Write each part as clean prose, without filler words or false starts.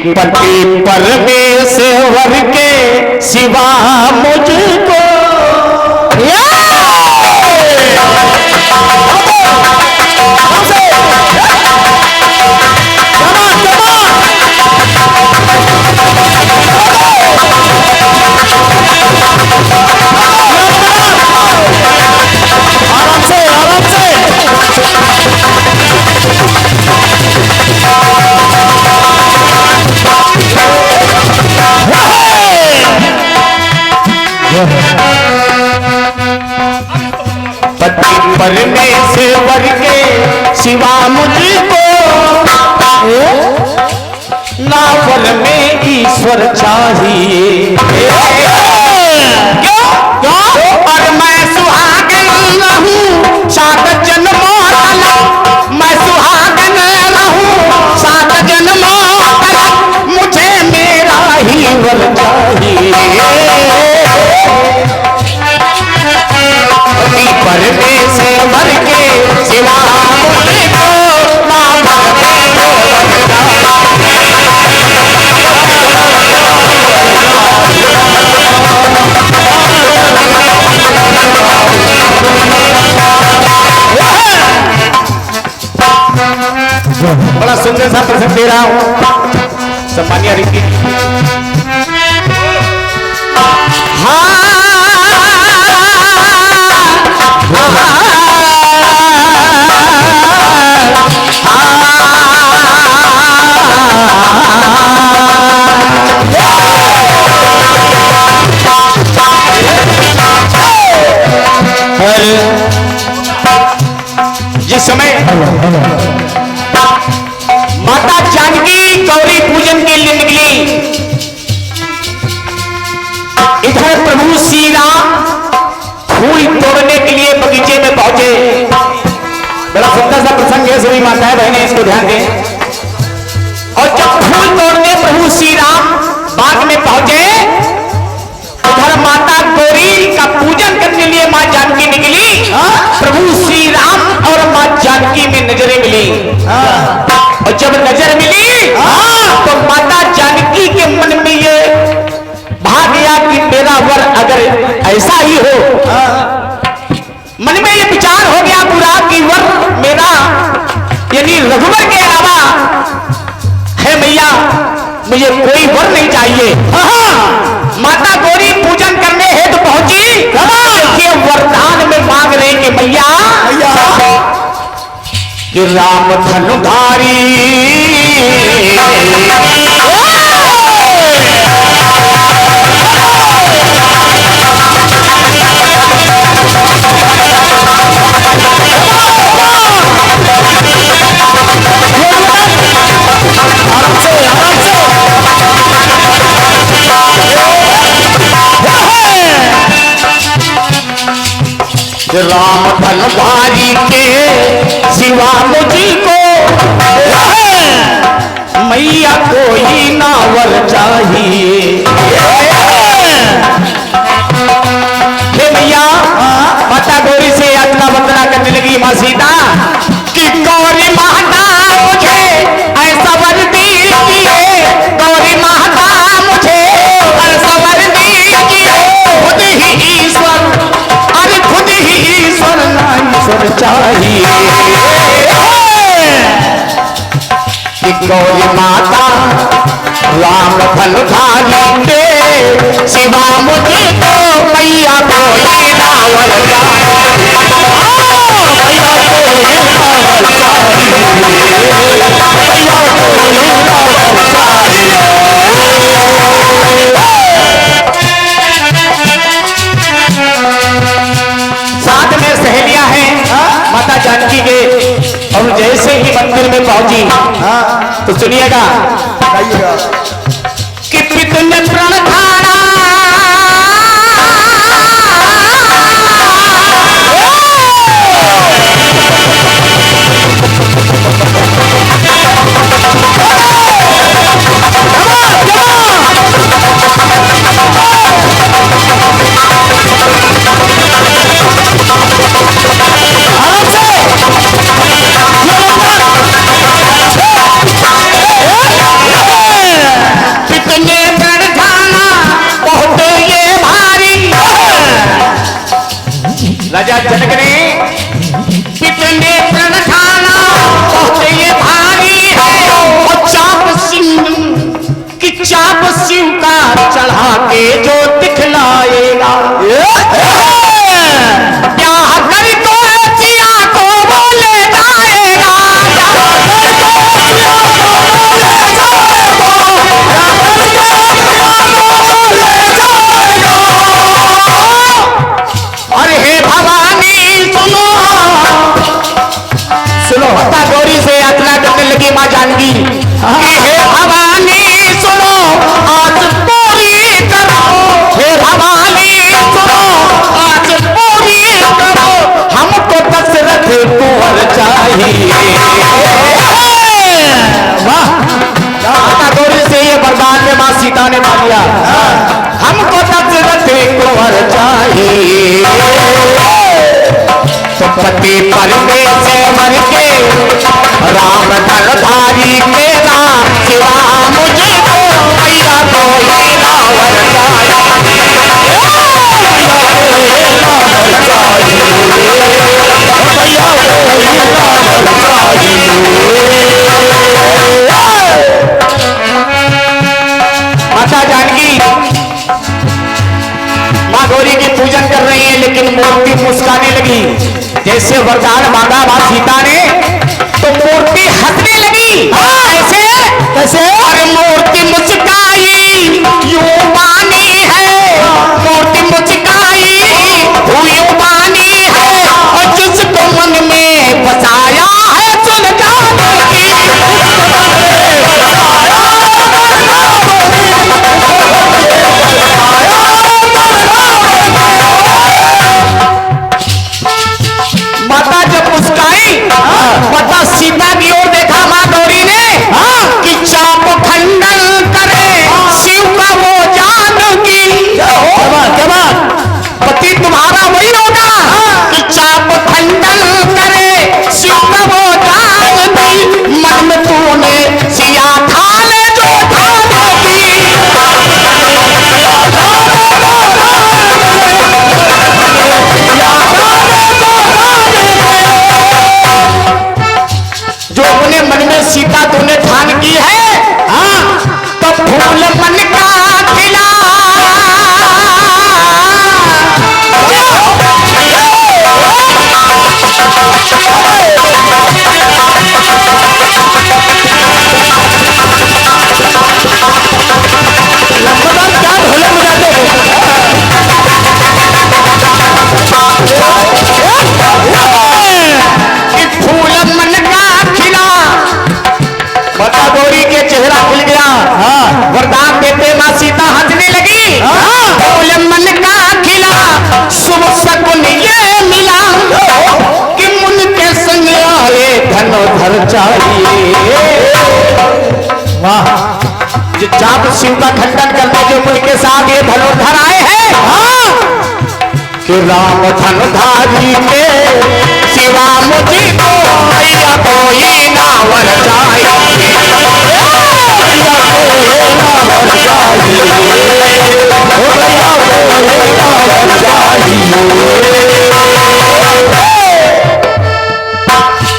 पति परमेश्वर के सिवा मुझको पति परमेश्वर के सिवा मुझको नावर में ईश्वर चाहिए। और मैं सुहागन रहूं सात जन्मों तक, मैं सुहागन रहूं सात जन्मों तक, मुझे मेरा ही वर चाहिए। परमेश्वर के सिवा मुझको बड़ा सुंदर सा प्रसंग दे रहा हूं सम्मानिया रीति। जिस समय माता जानकी गौरी पूजन के लिए निकली, इधर प्रभु श्री राम फूल तोड़ने के लिए बगीचे में पहुंचे। बड़ा सुंदर सा प्रसंग है, सभी माताएं बहनें इसको ध्यान दें। और जब फूल तोड़ने प्रभु श्री राम बाग में पहुंचे, उधर माता गौरी का पूजन करने के लिए मां जानकी निकली। प्रभु श्री राम और मां जानकी में नजरें मिली। और जब नजर मिली तो माता जानकी के मन में ये भाग गया कि मेरा वर अगर ऐसा ही हो, मन में ये विचार हो गया पूरा कि वर मेरा यानी रघुवर के अलावा है मैया, मुझे कोई वर नहीं चाहिए। माता गौरी पूजन करने हेतु पहुंची। देखिए वरदान में मांग रहे कि मैया कि राम धनुधारी राम धनुधारी के सिवा मुझको मैया कोई नावर चाहिए। हे मैया माता गौरी से यातना वंदना करने लगी मां सीता कि गौरी माता मुझे ऐसा वर दीजिए, गौरी माता मुझे ऐसा वर दीजिए। खुद ही ईश्वर, अरे खुद ही ईश्वर ना ईश्वर चाहिए। कि गौरी माता राम धनुधारी के सिवा मुझे तो मैया कोई नावर साथ में सहेलियां हैं माता जानकी के। और जैसे ही मंदिर में पहुंची तो सुनिएगा कि पितृ प्रण खाना राजा जनक ने कितने प्रण ठाना बहुत ये भारी है और चाप सिंह कि चाप सिंह का चढ़ा के जो दिखलाएगा क्या कर तो सिया को बोले जाएगा अरे हे भवानी सुनो सुनो माता गौरी से यात्रा करने लगी मां जानकी हे भवानी सुनो आज पूरी करो हे भवानी सुनो आज पूरी करो हमको दशरथ कुंवर चाहिए वाह माता गौरी से ये वरदान में मां सीता ने मांगा हमको दशरथ कुंवर चाहिए तो पति पर्दे से मर के राम धनुधारी मेरा सिवा मुझको मैया कोई रावण माता जानकी मां गौरी की पूजन कर रही है लेकिन मूर्ति मुस्काने लगी जैसे वरदान मांगा मां सीता ने तो मूर्ति हंसने लगी कैसे कैसे अरे मूर्ति मुस्काई यूं बानी है मूर्ति मुस्काई यूं बानी है और जिसको मन में बसाया है सुन जाने माता जब मुस्काई माता सीता की ओर देखा मां गौरी ने कि चाप खंडन करे शिव का वो जानकी पति तुम्हारा वही होगा कि चाप खंडन करे शिव का वो जानकी मन में तूने सिया ठाले जो ठालेगी जो अपने मन में सीता तूने ठान की है तो फूल मन का खिला क्या भोले बुझाते फूल मन का खिला माता गौरी के चेहरा खिल गया वरदान देते मां सीता हंसने लगी फूल मन का खिला शुभ शकुन ये मिला कि मुन के संग आए धनुधर चाहिए वाह जो चाप शिव का खंडन करने जो मुन के साथ ये धनुधर आए हैं कि राम धनुधारी के सिवा मुझको मैया कोई नावर चाहिए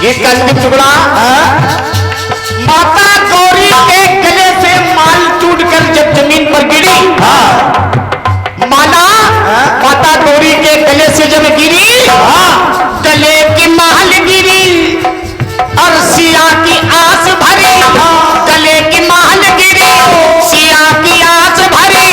ये कंद टुकड़ा माता गौरी के गले से माल टूटकर जब जमीन पर गिरी माना माता गौरी के गले से जब गिरी गले की माल गिरी और सिया की आस भरी गले की माल गिरी सिया की आस भरी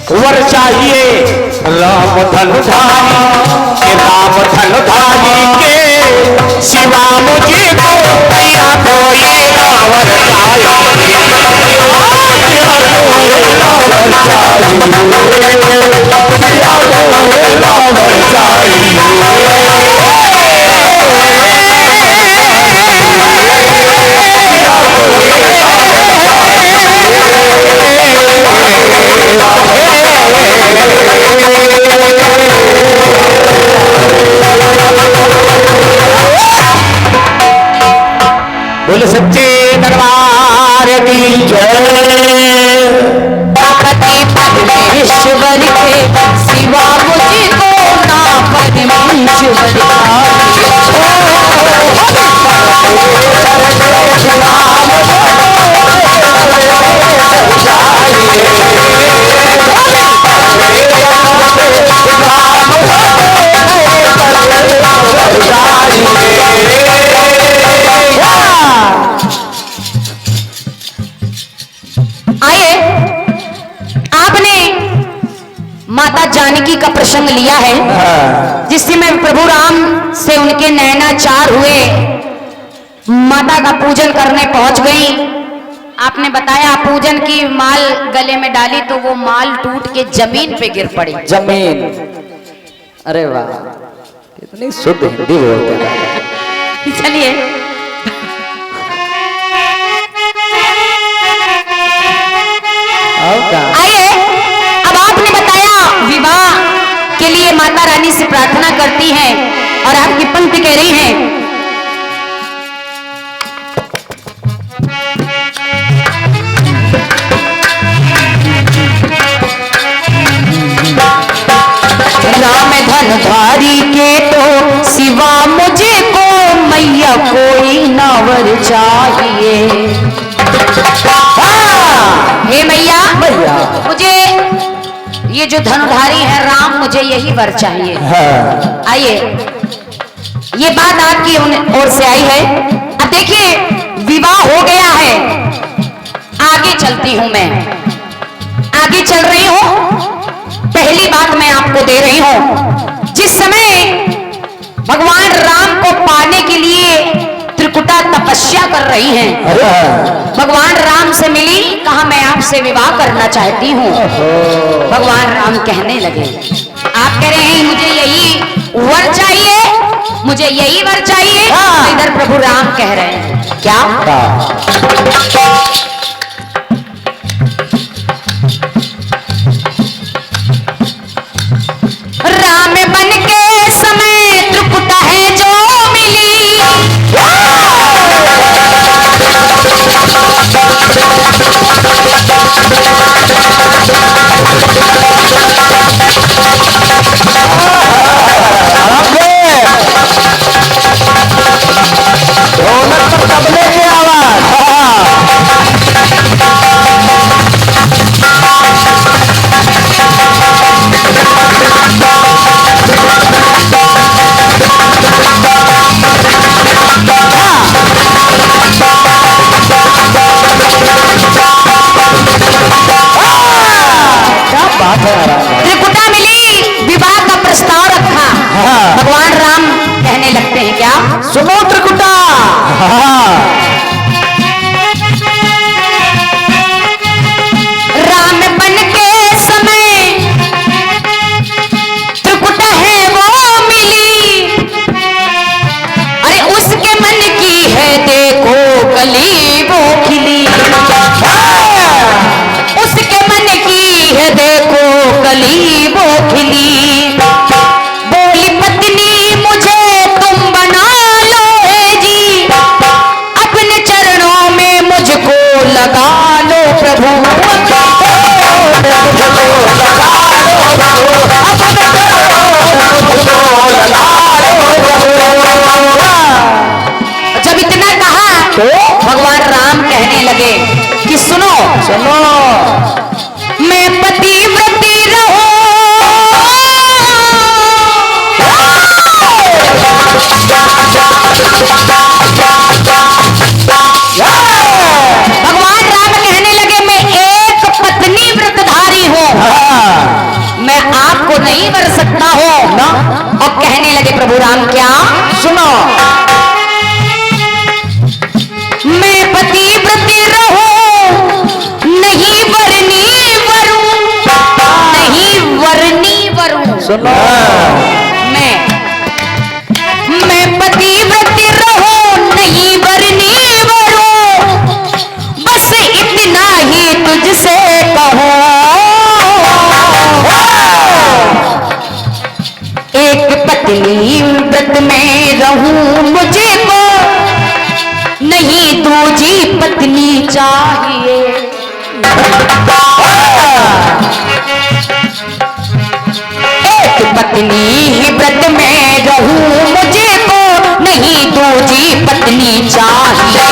वर चाहिए राम धनुधारी के सिवा मुझे को या कोई रावण बोल सच्चे दरबार की जय। परमेश्वर के सिवा मुझको ना परमेश्वर माता जानकी का प्रसंग लिया है, जिसमें प्रभु राम से उनके नैनाचार हुए, माता का पूजन करने पहुंच गई। आपने बताया पूजन की माल गले में डाली तो वो माल टूट के जमीन पे गिर पड़ी। जमीन, अरे वाह कितनी शुद्ध हिंदी बोलते हैं। चलिए आइए, अब आपने बताया विवाह के लिए माता रानी से प्रार्थना करती हैं और आपकी पंक्ति कह रही हैं, राम धनुधारी के तो सिवा मुझे को मैया कोई नावर चाहिए। हे मैया, मुझे ये जो धनुधारी है राम, मुझे यही वर चाहिए। आइए, ये बात आपकी ओर से आई है। अब देखिए विवाह हो गया है, आगे चलती हूं मैं, आगे चल रही हूं। पहली बात मैं आपको दे रही हूं, जिस समय भगवान राम को पाने के लिए त्रिकुटा तपस्या कर रही हैं, भगवान राम से मिली, कहा मैं आपसे विवाह करना चाहती हूँ। भगवान राम कहने लगे, आप कह रहे हैं मुझे यही वर चाहिए, मुझे यही वर चाहिए। इधर प्रभु राम कह रहे हैं क्या? राम बन के समय त्रिकुटा है जो मिली, तबले की आवाज सुनो। मैं पतिव्रत रहूं नहीं बरनी बरूं, बस इतना ही तुझसे कहूं। एक पत्नी व्रत में रहूं मुझे को नहीं दूजी पत्नी चाहिए। एक पत्नी ही व्रत में रहूं मुझे को नहीं दूजी पत्नी चाहिए।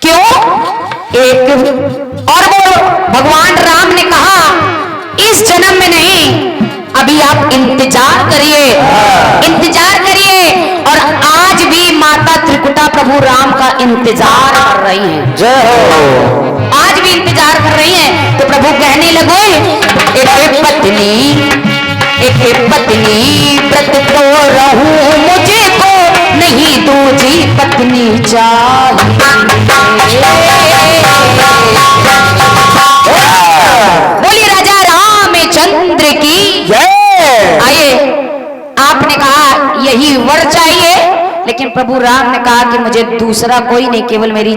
क्यों? एक और वो भगवान राम ने कहा इस जन्म में नहीं, अभी आप इंतजार करिए, इंतजार करिए। और आज भी माता त्रिकुटा प्रभु राम का इंतजार कर रही हैं। जय हो। आज भी इंतजार कर रही हैं। तो प्रभु कहने लगे एक पत्नी व्रत तो रहूं मुझे को नहीं दूजी पत्नी चाहिए। बोलिए राजा रामचंद्र की जय। आइए, आपने कहा यही वर चाहिए, लेकिन प्रभु राम ने कहा कि मुझे दूसरा कोई नहीं, केवल मेरी